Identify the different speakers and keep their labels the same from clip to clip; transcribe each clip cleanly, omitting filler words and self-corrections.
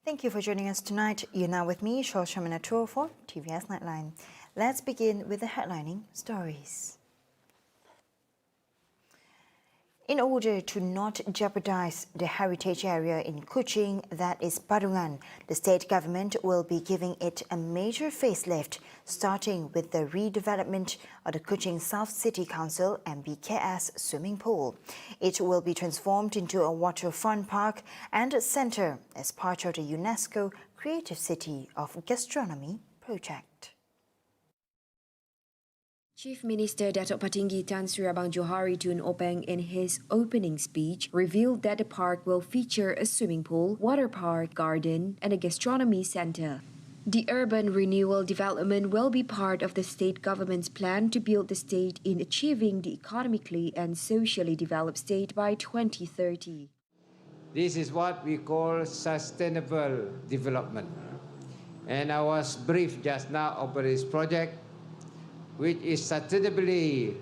Speaker 1: Thank you for joining us tonight. You're now with me, Shamina Tour for TVS Nightline. Let's begin with the headlining stories. In order to not jeopardize the heritage area in Kuching, that is Padungan, the state government will be giving it a major facelift, starting with the redevelopment of the Kuching South City Council MBKS swimming pool. It will be transformed into a waterfront park and a center as part of the UNESCO Creative City of Gastronomy project.
Speaker 2: Chief Minister Datuk Patinggi Tan Sri Abang Johari Tun Openg in his opening speech revealed that the park will feature a swimming pool, water park, garden and a gastronomy centre. The urban renewal development will be part of the state government's plan to build the state in achieving the economically and socially developed state by 2030.
Speaker 3: This is what we call sustainable development. And I was briefed just now over this project, which is sustainably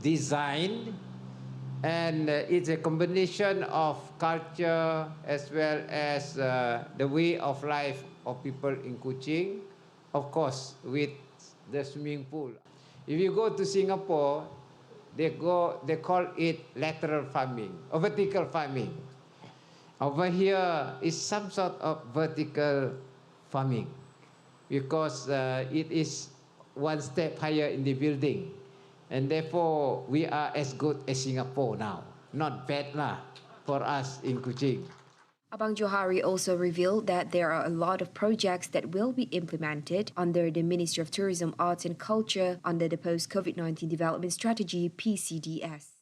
Speaker 3: designed, and it's a combination of culture as well as the way of life of people in Kuching, of course, with the swimming pool. If you go to Singapore, they call it lateral farming or vertical farming. Over here is some sort of vertical farming because it is one step higher in the building, and therefore we are as good as Singapore now. Not bad lah for us in Kuching.
Speaker 2: Abang Johari also revealed that there are a lot of projects that will be implemented under the Ministry of Tourism, Arts and Culture under the Post-COVID-19 Development Strategy PCDS.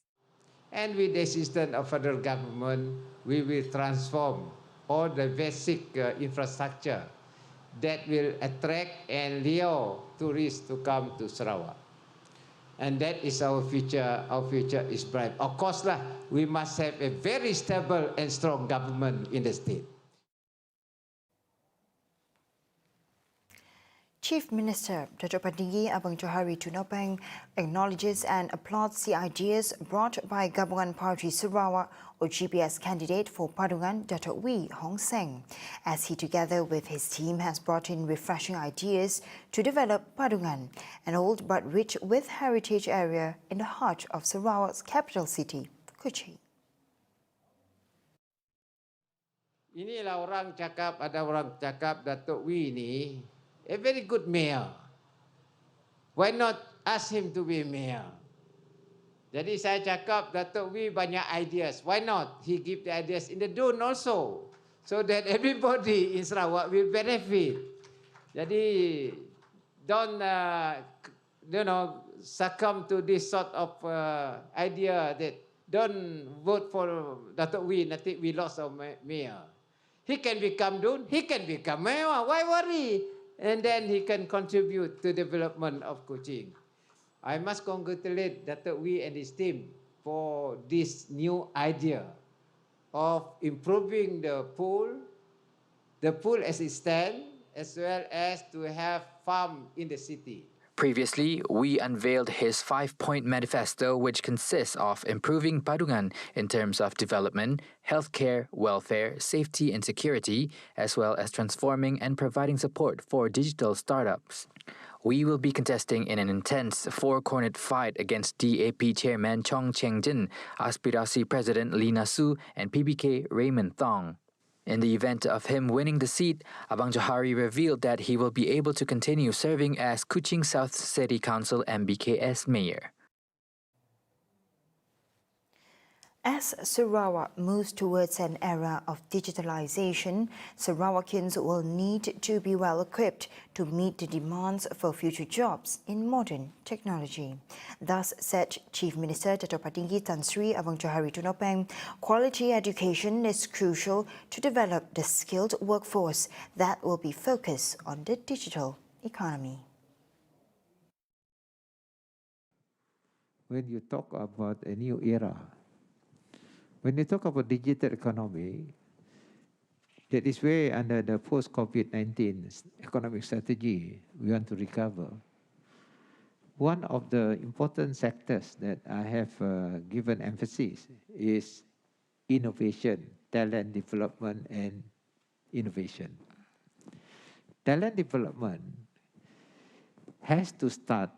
Speaker 3: And with the assistance of federal government, we will transform all the basic infrastructure that will attract and lure tourists to come to Sarawak. And that is our future. Our future is bright. Of course, we must have a very stable and strong government in the state.
Speaker 1: Chief Minister Datuk Patinggi Abang Johari Tun Openg acknowledges and applauds the ideas brought by Gabungan Party Sarawak or GPS candidate for Padungan, Datuk Wee Hong Seng, as he together with his team has brought in refreshing ideas to develop Padungan, an old but rich with heritage area in the heart of Sarawak's capital city, Kuching.
Speaker 3: Inilah ada orang cakap Datuk Wee ni a very good mayor. Why not ask him to be mayor? Jadi saya cakap Datuk Wee banyak ideas. Why not? He give the ideas in the Dun also, so that everybody in Sarawak will benefit. Jadi don't succumb to this sort of idea that don't vote for Datuk Wee, nanti we lost our mayor. He can become Dun, he can become mayor. Why worry? And then he can contribute to development of Kuching. I must congratulate Datuk Wee and his team for this new idea of improving the pool as it stands, as well as to have farm in the city.
Speaker 4: Previously, Wee unveiled his 5-point manifesto, which consists of improving Padungan in terms of development, healthcare, welfare, safety and security, as well as transforming and providing support for digital startups. We will be contesting in an intense four-cornered fight against DAP Chairman Chong Cheng Jin, Aspirasi President Lina Su and PBK Raymond Thong. In the event of him winning the seat, Abang Johari revealed that he will be able to continue serving as Kuching South City Council MBKS Mayor.
Speaker 1: As Sarawak moves towards an era of digitalization, Sarawakians will need to be well equipped to meet the demands for future jobs in modern technology. Thus said Chief Minister Datuk Patinggi Tan Sri Abang Johari Tun Openg, quality education is crucial to develop the skilled workforce that will be focused on the digital economy.
Speaker 3: When you talk about a new era, when you talk about digital economy, that is where under the post-COVID-19 economic strategy, we want to recover. One of the important sectors that I have given emphasis is innovation, talent development, and innovation. Talent development has to start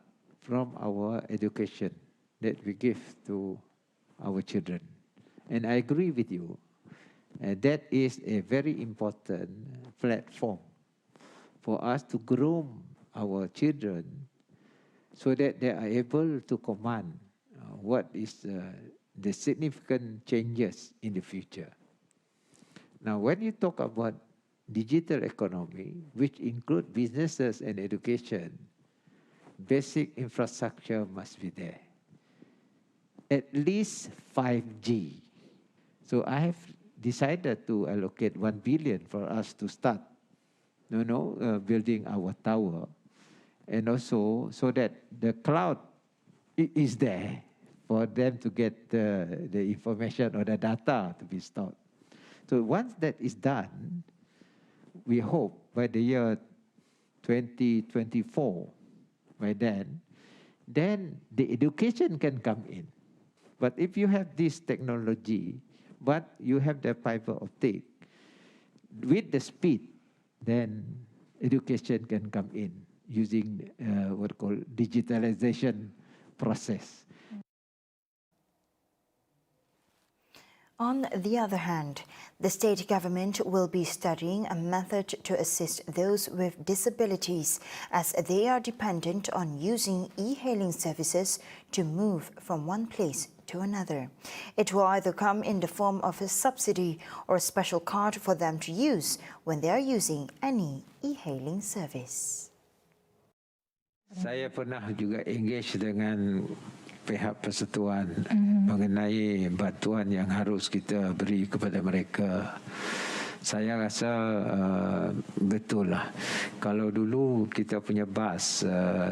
Speaker 3: from our education that we give to our children. And I agree with you. That is a very important platform for us to groom our children so that they are able to command what is the significant changes in the future. Now, when you talk about digital economy, which include businesses and education, basic infrastructure must be there. At least 5G. So I have decided to allocate 1 billion for us to start, building our tower, and also so that the cloud is there for them to get the information or the data to be stored. So once that is done, we hope by the year 2024, by then the education can come in. But if you have this technology, but you have the fiber optic, with the speed, then education can come in using what called digitalization process.
Speaker 1: On the other hand, the state government will be studying a method to assist those with disabilities as they are dependent on using e-hailing services to move from one place to another. It will either come in the form of a subsidy or a special card for them to use when they are using any e-hailing service.
Speaker 3: Saya pernah juga engage dengan pihak persatuan mengenai bantuan yang harus kita beri kepada mereka. Saya rasa betul lah. Kalau dulu kita punya bas,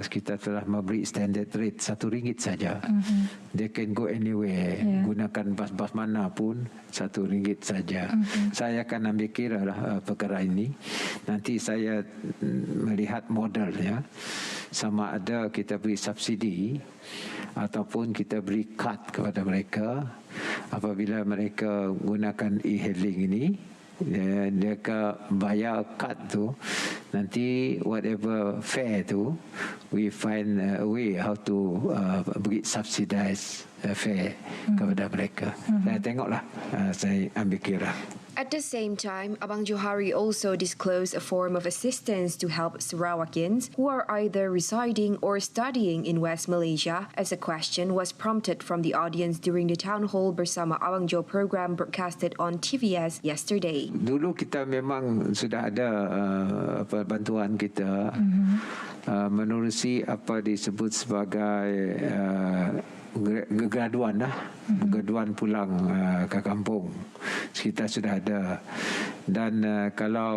Speaker 3: kita telah memberi standard rate RM1 saja. They can go anywhere. Gunakan bas-bas mana pun RM1 saja. Saya akan ambil kira lah perkara ini. Nanti saya melihat modelnya. Sama ada kita beri subsidi ataupun kita beri kad kepada mereka apabila mereka gunakan e-hailing ini. Dia bayar kad tu, nanti whatever fare tu, we find a way how to beri subsidized fare kepada mereka. Saya tengoklah, saya ambil kira.
Speaker 2: At the same time, Abang Johari also disclosed a form of assistance to help Sarawakians who are either residing or studying in West Malaysia, as a question was prompted from the audience during the town hall bersama Abang Jo program broadcasted on TVS yesterday.
Speaker 3: Dulu kita memang sudah ada bantuan kita menerusi apa disebut sebagai graduan graduan pulang ke kampung. Kita sudah ada, dan kalau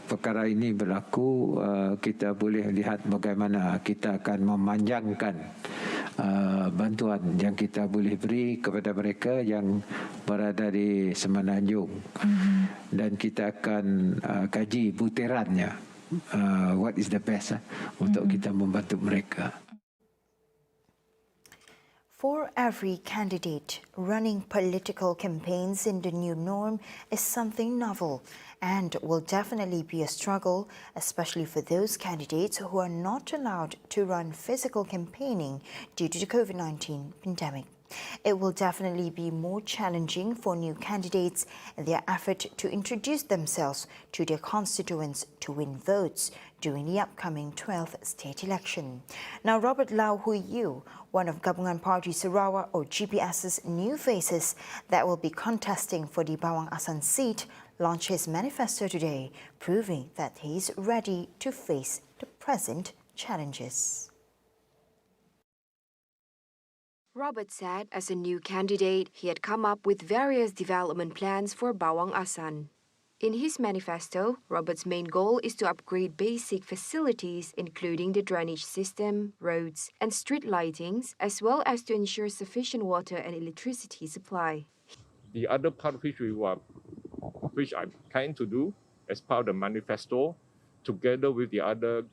Speaker 3: perkara ini berlaku, kita boleh lihat bagaimana kita akan memanjangkan bantuan yang kita boleh beri kepada mereka yang berada di Semenanjung, dan kita akan kaji butirannya, what is the best untuk kita membantu mereka.
Speaker 1: For every candidate, running political campaigns in the new norm is something novel and will definitely be a struggle, especially for those candidates who are not allowed to run physical campaigning due to the COVID-19 pandemic. It will definitely be more challenging for new candidates in their effort to introduce themselves to their constituents to win votes during the upcoming 12th state election. Now, Robert Lau Hui Yu, one of Gabungan Party Sarawak or GPS's new faces that will be contesting for the Bawang Asan seat, launched his manifesto today, proving that he is ready to face the present challenges.
Speaker 2: Robert said as a new candidate, he had come up with various development plans for Bawang Asan. In his manifesto, Robert's main goal is to upgrade basic facilities including the drainage system, roads and street lightings, as well as to ensure sufficient water and electricity supply.
Speaker 5: The other part which I plan to do as part of the manifesto, together with the other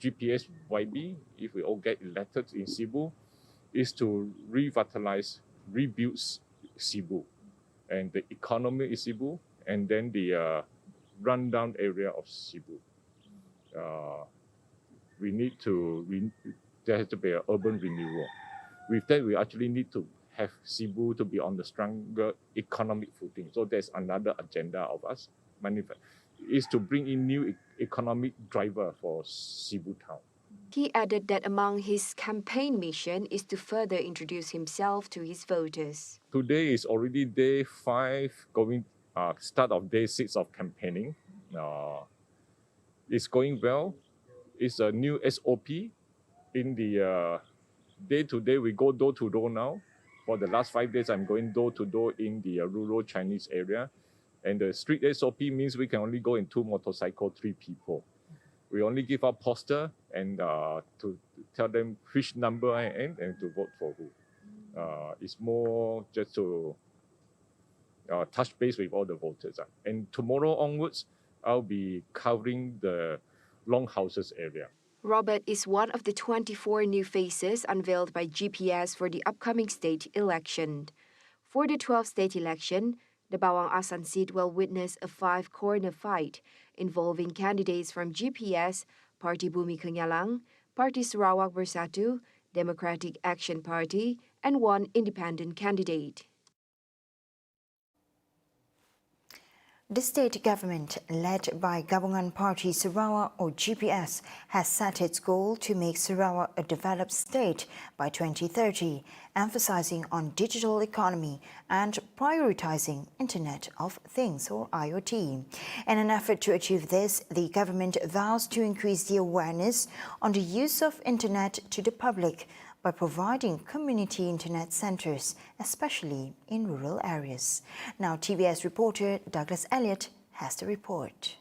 Speaker 5: GPS YB, if we all get elected in Cebu, is to revitalize, rebuild Cebu and the economy in Cebu, and then the rundown area of Cebu. There has to be an urban renewal. With that, we actually need to have Cebu to be on the stronger economic footing. So there's another agenda of us, is to bring in new economic driver for Cebu town.
Speaker 2: He added that among his campaign mission is to further introduce himself to his voters.
Speaker 5: Today is already day 5, start of day 6 of campaigning. It's going well. It's a new SOP. In the day-to-day, we go door-to-door now. For the last 5 days, I'm going door-to-door in the rural Chinese area. And the street SOP means we can only go in 2 motorcycles, 3 people. We only give out poster and to tell them which number I am and to vote for who. It's more just to touch base with all the voters. And tomorrow onwards, I'll be covering the Longhouses area.
Speaker 2: Robert is one of the 24 new faces unveiled by GPS for the upcoming state election. For the 12th state election, the Bawang Asan seat will witness a 5-corner fight involving candidates from GPS, Parti Bumi Kenyalang, Parti Sarawak Bersatu, Democratic Action Party, and 1 independent candidate.
Speaker 1: The state government, led by Gabungan Party Sarawak or GPS, has set its goal to make Sarawak a developed state by 2030, emphasizing on digital economy and prioritizing Internet of Things or IoT. In an effort to achieve this, the government vows to increase the awareness on the use of Internet to the public by providing community internet centers, especially in rural areas. Now, TVS reporter Douglas Elliott has the report.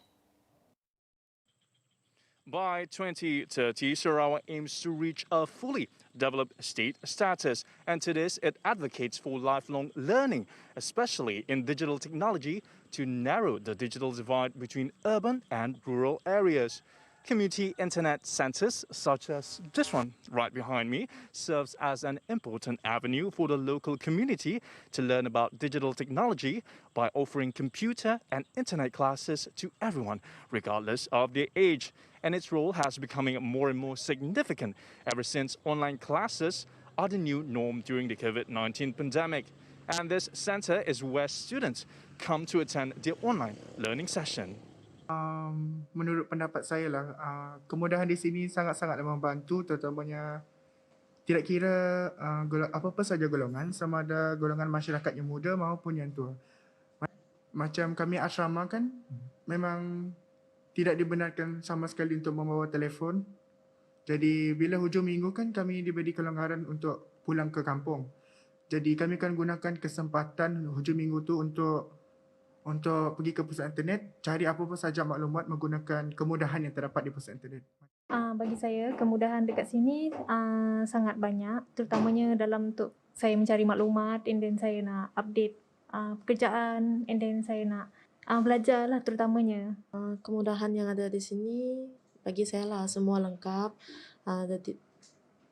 Speaker 6: By 2030, Sarawak aims to reach a fully developed state status, and to this, it advocates for lifelong learning, especially in digital technology, to narrow the digital divide between urban and rural areas. Community internet centers, such as this one right behind me, serves as an important avenue for the local community to learn about digital technology by offering computer and internet classes to everyone, regardless of their age. And its role has becoming more and more significant ever since online classes are the new norm during the COVID-19 pandemic. And this center is where students come to attend their online learning session.
Speaker 7: Menurut pendapat saya lah, kemudahan di sini sangat-sangat membantu, terutamanya tidak kira apa-apa saja golongan, sama ada golongan masyarakat yang muda maupun yang tua. Macam kami asrama kan, memang tidak dibenarkan sama sekali untuk membawa telefon. Jadi bila hujung minggu kan kami diberi kelonggaran untuk pulang ke kampung. Jadi kami akan gunakan kesempatan hujung minggu tu untuk pergi ke pusat internet, cari apa-apa saja maklumat menggunakan kemudahan yang terdapat di pusat internet.
Speaker 8: Bagi saya, kemudahan dekat sini sangat banyak, terutamanya dalam untuk saya mencari maklumat, and then saya nak update pekerjaan, and then saya nak belajar lah terutamanya.
Speaker 9: Kemudahan yang ada di sini bagi saya lah semua lengkap.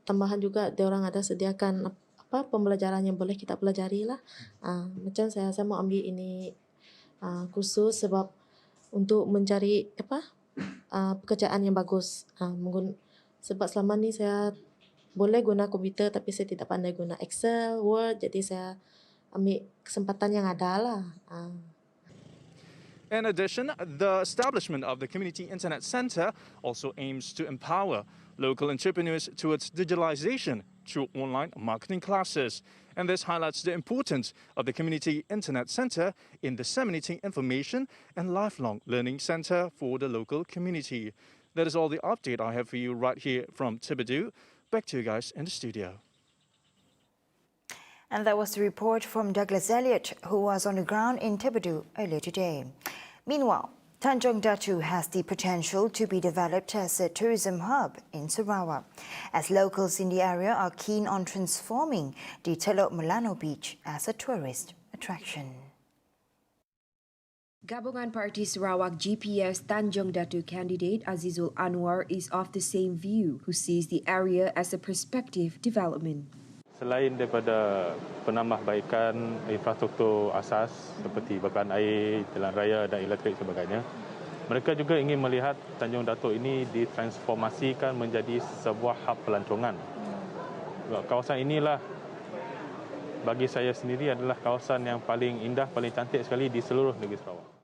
Speaker 9: Tambahan juga diorang ada sediakan pembelajaran yang boleh kita pelajari lah. Macam saya mau ambil ini kursus sebab untuk mencari pekerjaan yang bagus. Sebab selama ni saya boleh guna komputer tapi saya tidak pandai guna Excel, Word, jadi saya ambil kesempatan yang ada lah.
Speaker 6: In addition, the establishment of the Community Internet Center also aims to empower local entrepreneurs towards digitalization through online marketing classes. And this highlights the importance of the Community Internet Center in disseminating information and lifelong learning center for the local community. That is all the update I have for you right here from Thibodeau. Back to you guys in the studio.
Speaker 1: And that was the report from Douglas Elliott, who was on the ground in Thibodeau earlier today. Meanwhile, Tanjung Datu has the potential to be developed as a tourism hub in Sarawak, as locals in the area are keen on transforming the Teluk Melano beach as a tourist attraction.
Speaker 2: Gabungan Party Sarawak GPS Tanjung Datu candidate Azizul Anwar is of the same view, who sees the area as a prospective development.
Speaker 10: Selain daripada penambahbaikan infrastruktur asas seperti bakaran air, jalan raya dan elektrik sebagainya, mereka juga ingin melihat Tanjung Datuk ini ditransformasikan menjadi sebuah hub pelancongan. Kawasan inilah bagi saya sendiri adalah kawasan yang paling indah, paling cantik sekali di seluruh negeri Sarawak.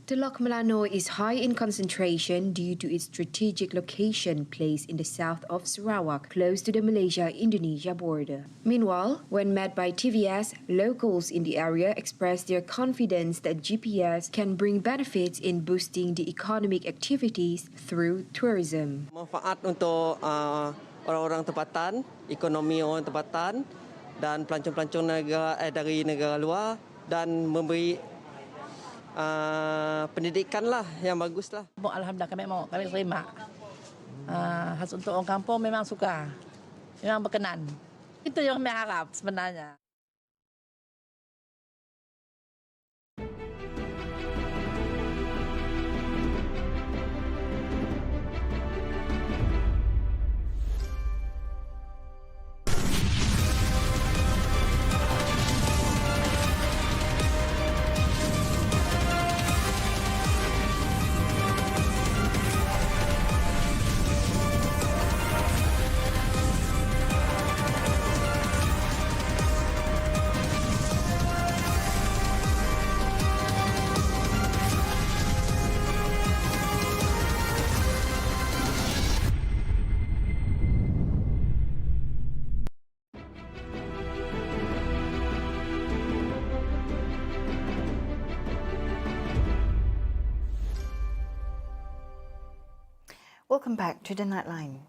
Speaker 2: Teluk Melano is high in concentration due to its strategic location placed in the south of Sarawak, close to the Malaysia-Indonesia border. Meanwhile, when met by TVS, locals in the area expressed their confidence that GPS can bring benefits in boosting the economic activities through tourism.
Speaker 11: Manfaat untuk orang-orang tempatan, ekonomi orang tempatan dan pelancong-pelancong dari negara luar dan memberi pendidikan lah yang bagus lah.
Speaker 12: Alhamdulillah kami terima. Khas untuk orang kampung memang suka, memang berkenan. Itu yang kami harap sebenarnya.
Speaker 1: Welcome back to the Nightline.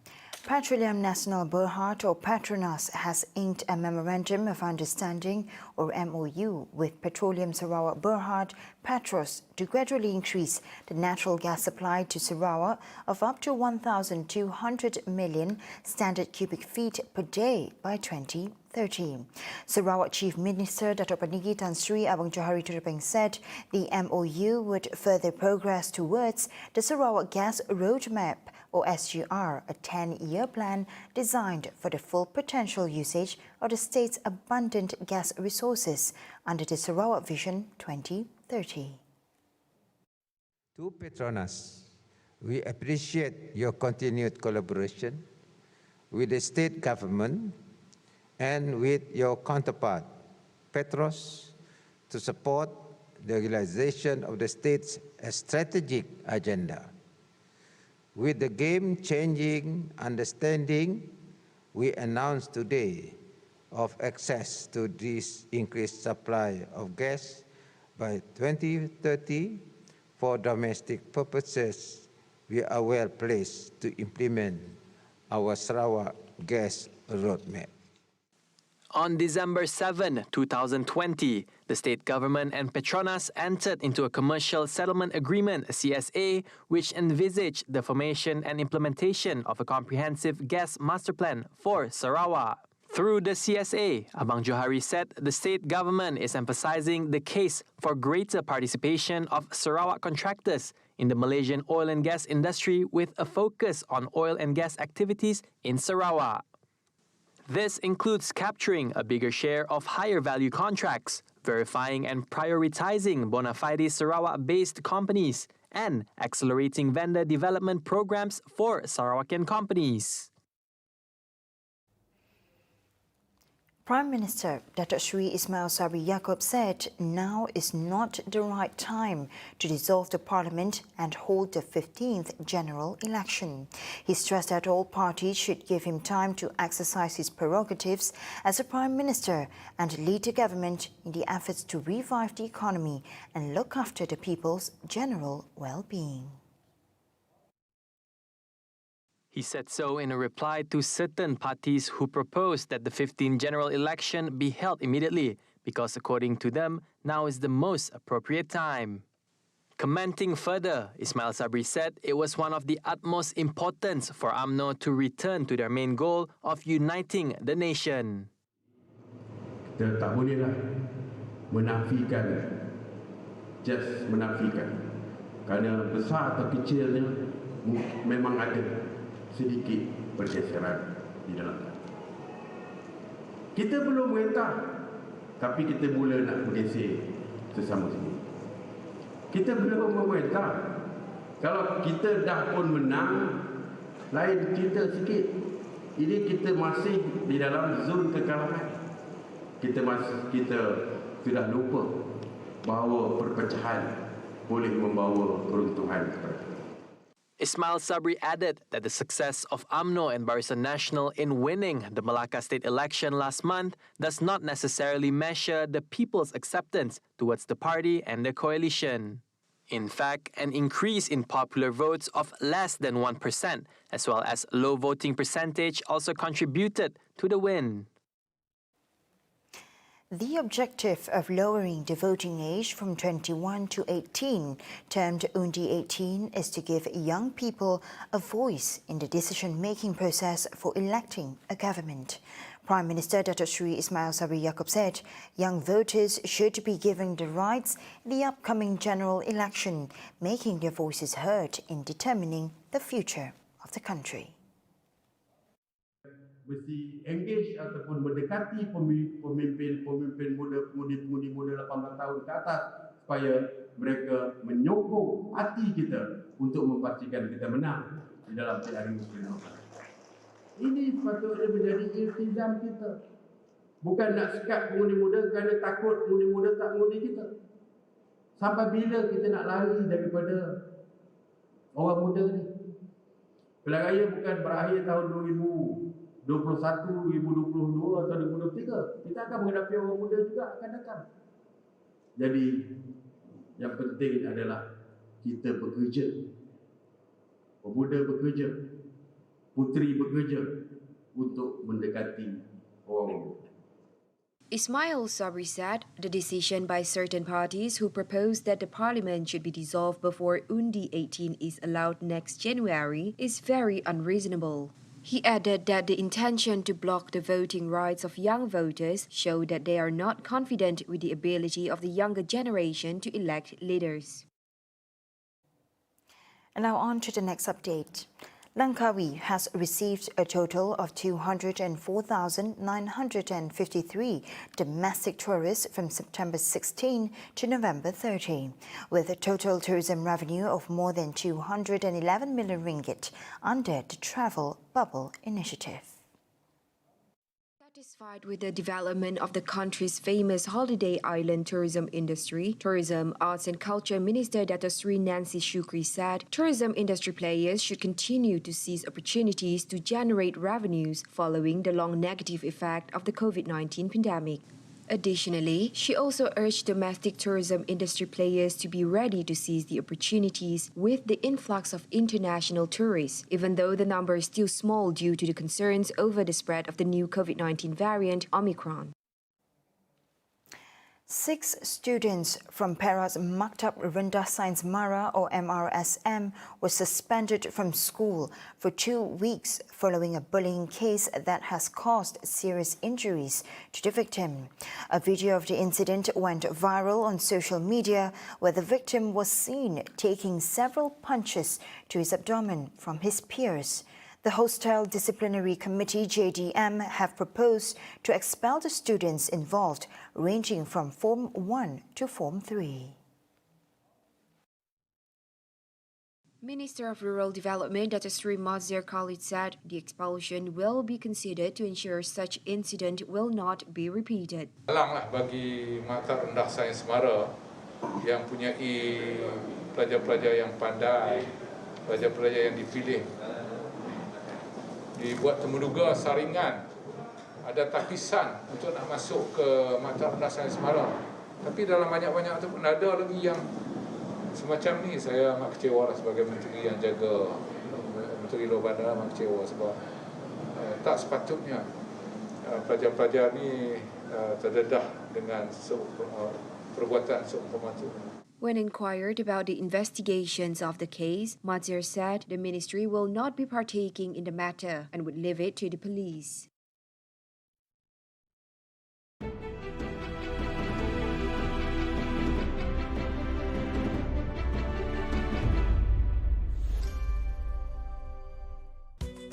Speaker 1: Petroleum Nasional Berhad or Petronas has inked a Memorandum of Understanding or MOU with Petroleum Sarawak Berhad Petros to gradually increase the natural gas supply to Sarawak of up to 1,200 million standard cubic feet per day by 2030. Sarawak Chief Minister Datuk Panigi Tan Sri Abang Johari Turipeng said the MOU would further progress towards the Sarawak Gas Roadmap or SGR, a 10-year plan designed for the full potential usage of the state's abundant gas resources under the Sarawak Vision 2030.
Speaker 3: To Petronas, we appreciate your continued collaboration with the state government and with your counterpart, Petros, to support the realization of the state's strategic agenda. With the game-changing understanding we announced today of access to this increased supply of gas by 2030 for domestic purposes, we are well placed to implement our Sarawak Gas Roadmap.
Speaker 13: On December 7, 2020, the state government and Petronas entered into a commercial settlement agreement, CSA, which envisaged the formation and implementation of a comprehensive gas master plan for Sarawak. Through the CSA, Abang Johari said the state government is emphasizing the case for greater participation of Sarawak contractors in the Malaysian oil and gas industry with a focus on oil and gas activities in Sarawak. This includes capturing a bigger share of higher value contracts, verifying and prioritizing bona fide Sarawak-based companies, and accelerating vendor development programs for Sarawakian companies.
Speaker 1: Prime Minister Datuk Sri Ismail Sabri Yaakob said now is not the right time to dissolve the parliament and hold the 15th general election. He stressed that all parties should give him time to exercise his prerogatives as a Prime Minister and lead the government in the efforts to revive the economy and look after the people's general well-being.
Speaker 13: He said so in a reply to certain parties who proposed that the 15th general election be held immediately because, according to them, now is the most appropriate time. Commenting further, Ismail Sabri said it was one of the utmost importance for UMNO to return to their main goal of uniting the nation.
Speaker 14: Kita tak bolehlah menafikan, just menafikan. Kerana besar atau kecilnya memang ada sedikit pergeseran di dalam. Kita belum merintah, tapi kita mula nak bergeser sesama sendiri. Kita belum memerintah, Kalau kita dah pun menang, lain cerita sikit. Ini kita masih di dalam zon kekalahan. Kita sudah lupa bahawa perpecahan boleh membawa keruntuhan kepada kita.
Speaker 13: Ismail Sabri added that the success of UMNO and Barisan Nasional in winning the Malacca state election last month does not necessarily measure the people's acceptance towards the party and the coalition. In fact, an increase in popular votes of less than 1%, as well as low voting percentage, also contributed to the win.
Speaker 1: The objective of lowering the voting age from 21 to 18, termed Undi 18, is to give young people a voice in the decision-making process for electing a government. Prime Minister Datuk Sri Ismail Sabri Yaakob said young voters should be given the rights in the upcoming general election, making their voices heard in determining the future of the country.
Speaker 14: Mesti engage ataupun mendekati pemimpin muda 18 tahun ke atas supaya mereka menyokong hati kita untuk memastikan kita menang di dalam PRU 2019. Ini sepatutnya menjadi iltizam kita. Bukan nak sekat pengundi muda kerana takut pengundi muda tak mengundi kita. Sampai bila kita nak lari daripada orang muda ni? Pilihan raya bukan berakhir tahun 2021, 2022 atau 2023. Kita akan menghadapi orang muda juga akan datang. Jadi, yang penting adalah kita bekerja. Pemuda bekerja. Puteri bekerja untuk mendekati orang muda.
Speaker 2: Ismail Sabri said the decision by certain parties who proposed that the parliament should be dissolved before Undi 18 is allowed next January is very unreasonable. He added that the intention to block the voting rights of young voters show that they are not confident with the ability of the younger generation to elect leaders.
Speaker 1: And now on to the next update. Langkawi has received a total of 204,953 domestic tourists from September 16 to November 30, with a total tourism revenue of more than 211 million ringgit under the Travel Bubble Initiative.
Speaker 2: Satisfied with the development of the country's famous holiday island tourism industry, Tourism, Arts and Culture Minister Dato Sri Nancy Shukri said tourism industry players should continue to seize opportunities to generate revenues following the long negative effect of the COVID-19 pandemic. Additionally, she also urged domestic tourism industry players to be ready to seize the opportunities with the influx of international tourists, even though the number is still small due to the concerns over the spread of the new COVID-19 variant Omicron.
Speaker 1: 6 students from Perak's Maktab Rendah Sains Mara or MRSM were suspended from school for 2 weeks following a bullying case that has caused serious injuries to the victim. A video of the incident went viral on social media where the victim was seen taking several punches to his abdomen from his peers. The Hostel Disciplinary Committee, JDM, have proposed to expel the students involved, ranging from Form 1 to Form 3.
Speaker 2: Minister of Rural Development Dato Sri Mazhar Khalid said the expulsion will be considered to ensure such incident will not be repeated.
Speaker 15: Alanglah bagi Maktab Rendah Sains Mara yang mempunyai pelajar-pelajar yang pandai, pelajar-pelajar yang dipilih, dibuat temuduga saringan, ada tapisan untuk nak masuk ke Maktab Rendah Sains Mara. Tapi dalam banyak-banyak tu pun ada lagi yang semacam ni. Saya amat kecewa lah sebagai menteri yang jaga, Menteri Luar Bandar, amat kecewa sebab tak sepatutnya pelajar-pelajar ni terdedah dengan perbuatan seumpama itu.
Speaker 2: When inquired about the investigations of the case, Mazhar said the ministry will not be partaking in the matter and would leave it to the police.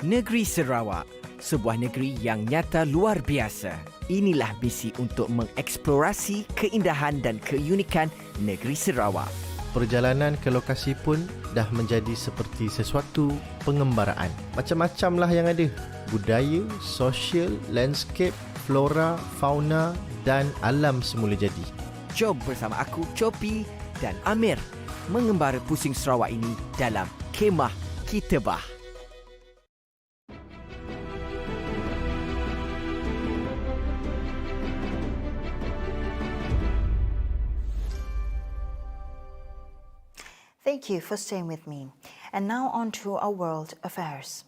Speaker 16: Negeri Sarawak, sebuah negeri yang nyata luar biasa. Inilah misi untuk mengeksplorasi keindahan dan keunikan Negeri Sarawak.
Speaker 17: perjalanan ke lokasi pun dah menjadi seperti sesuatu pengembaraan. Macam-macam lah yang ada. Budaya, sosial, landscape, flora, fauna dan alam semula jadi.
Speaker 16: Jom bersama aku, Chopi dan Amir mengembara pusing Sarawak ini dalam Kemah Kita Bah.
Speaker 1: Thank you for staying with me. And now on to our world affairs.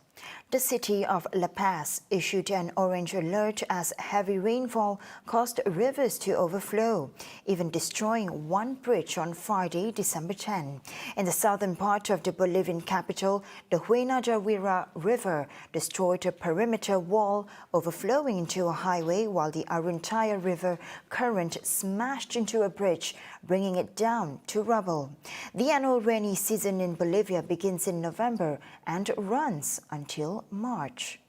Speaker 1: The city of La Paz issued an orange alert as heavy rainfall caused rivers to overflow, even destroying one bridge on Friday, December 10. In the southern part of the Bolivian capital, the Huenadawira River destroyed a perimeter wall, overflowing into a highway, while the Aruntaya River current smashed into a bridge, bringing it down to rubble. The annual rainy season in Bolivia begins in November and runs until March.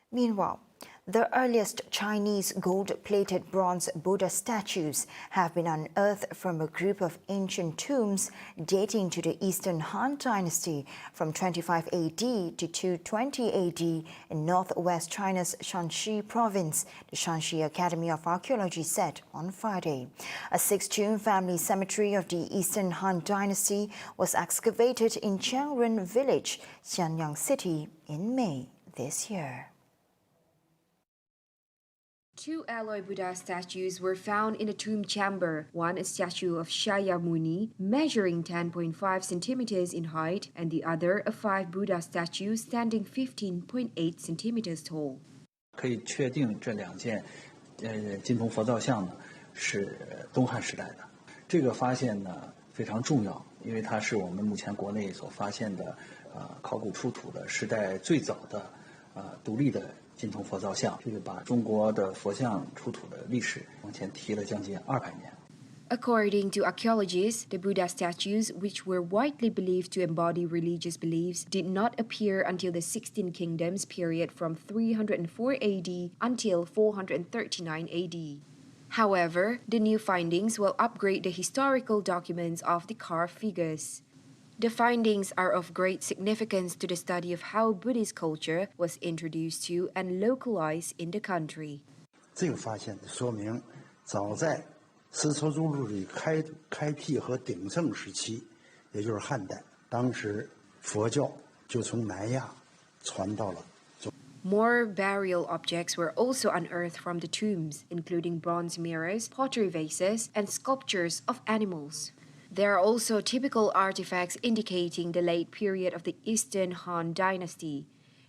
Speaker 1: Meanwhile, the earliest Chinese gold-plated bronze Buddha statues have been unearthed from a group of ancient tombs dating to the Eastern Han Dynasty from 25 AD to 220 AD in northwest China's Shanxi province, the Shanxi Academy of Archaeology said on Friday. A six-tomb family cemetery of the Eastern Han Dynasty was excavated in Jiangren village, Xianyang City, in May this year.
Speaker 2: Two alloy Buddha statues were found in a tomb chamber, one a statue of Shakyamuni measuring 10.5 centimeters in height and the other a 5 Buddha statue standing 15.8 centimeters tall.
Speaker 18: 可以确定这两件金铜佛造像呢是东汉时代的。这个发现呢非常重要，因为它是我们目前国内所发现的考古出土的时代最早的独立的 金铜佛造像，就是把中国的佛像出土的历史往前提了将近200年。
Speaker 2: According to archaeologists, the Buddha statues, which were widely believed to embody religious beliefs, did not appear until the 16 Kingdoms period from 304 AD until 439 AD. However, the new findings will upgrade the historical documents of the carved figures. The findings are of great significance to the study of how Buddhist culture was introduced to and localized in the country.
Speaker 19: 这个发现说明，早在丝绸之路的开辟和鼎盛时期，也就是汉代，当时佛教就从南亚传到了。
Speaker 2: More burial objects were also unearthed from the tombs, including bronze mirrors, pottery vases, and sculptures of animals. There are also typical artifacts indicating the late period of the Eastern Han Dynasty.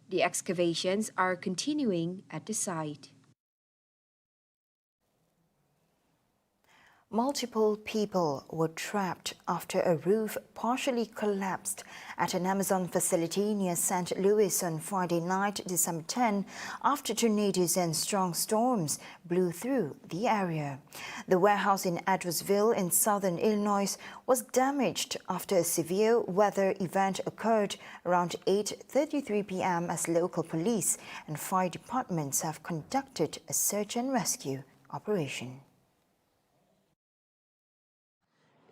Speaker 2: The excavations are continuing at the site.
Speaker 1: Multiple people were trapped after a roof partially collapsed at an Amazon facility near St. Louis on Friday night, December 10, after tornadoes and strong storms blew through the area. The warehouse in Edwardsville in southern Illinois was damaged after a severe weather event occurred around 8:33 p.m. as local police and fire departments have conducted a search and rescue operation.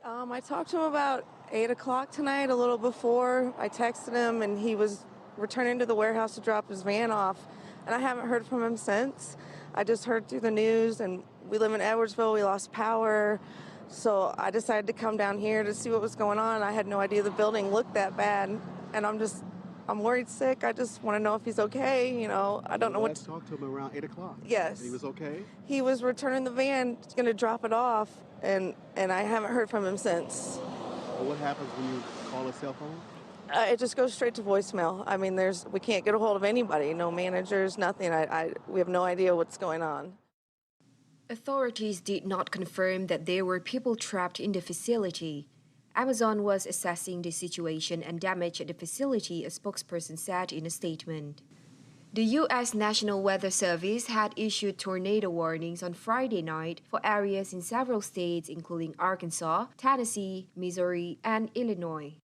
Speaker 20: I talked to him about 8 o'clock tonight, a little before. I texted him and he was returning to the warehouse to drop his van off. And I haven't heard from him since. I just heard through the news, and we live in Edwardsville, we lost power. So I decided to come down here to see what was going on. I had no idea the building looked that bad. And I'm worried sick. I just want to know if he's okay. You know, I don't know what.
Speaker 21: I talked to him around 8 o'clock.
Speaker 20: Yes.
Speaker 21: And he was okay?
Speaker 20: He was returning the van, going to drop it off, and I haven't heard from him since.
Speaker 21: Well, what happens when you call a cell phone?
Speaker 20: It just goes straight to voicemail. I mean, we can't get a hold of anybody, no managers, nothing. We have no idea what's going on.
Speaker 2: Authorities did not confirm that there were people trapped in the facility. Amazon was assessing the situation and damage at the facility, a spokesperson said in a statement. The U.S. National Weather Service had issued tornado warnings on Friday night for areas in several states, including Arkansas, Tennessee, Missouri, and Illinois.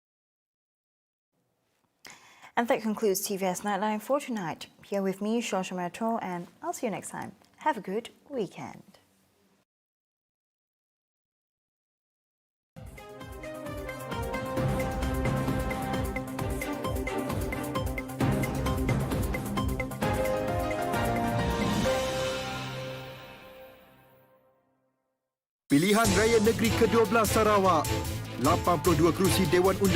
Speaker 1: And that concludes TVS Nightline for tonight. Here with me, Shosha Metro, and I'll see you next time. Have a good weekend.
Speaker 4: Pilihan Raya Negeri ke-12 Sarawak. 82 kerusi Dewan Undangan